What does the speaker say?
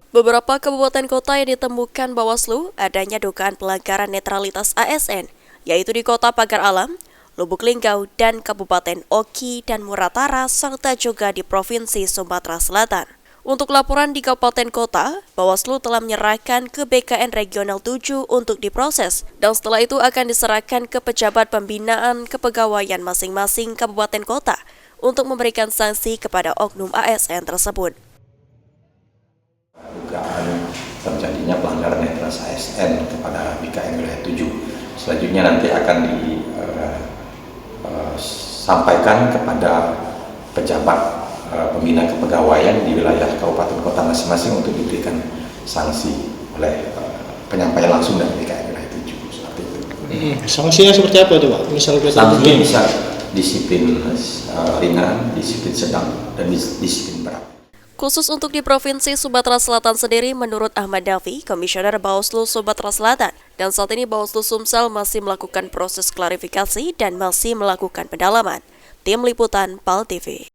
Beberapa kabupaten kota yang ditemukan Bawaslu adanya dugaan pelanggaran netralitas ASN, yaitu di Kota Pagar Alam, Lubuk Linggau, dan Kabupaten Oki dan Muratara, serta juga di Provinsi Sumatera Selatan. Untuk laporan di Kabupaten Kota, Bawaslu telah menyerahkan ke BKN Regional 7 untuk diproses, dan setelah itu akan diserahkan ke pejabat pembinaan kepegawaian masing-masing kabupaten kota untuk memberikan sanksi kepada oknum ASN tersebut. Dugaan terjadinya pelanggaran netralitas ASN kepada BKN wilayah 7. Selanjutnya nanti akan disampaikan kepada pejabat pembina kepegawaian di wilayah kabupaten kota masing-masing untuk diberikan sanksi oleh penyampaian langsung dari BKN wilayah 7 seperti itu. Sanksinya seperti apa itu, Pak? Sanksinya bisa disiplin ringan, disiplin sedang, dan disiplin berat. Khusus untuk di Provinsi Sumatera Selatan sendiri, menurut Ahmad Dafi, Komisioner Bawaslu Sumatera Selatan, dan saat ini Bawaslu Sumsel masih melakukan proses klarifikasi dan masih melakukan pendalaman. Tim Liputan PAL TV.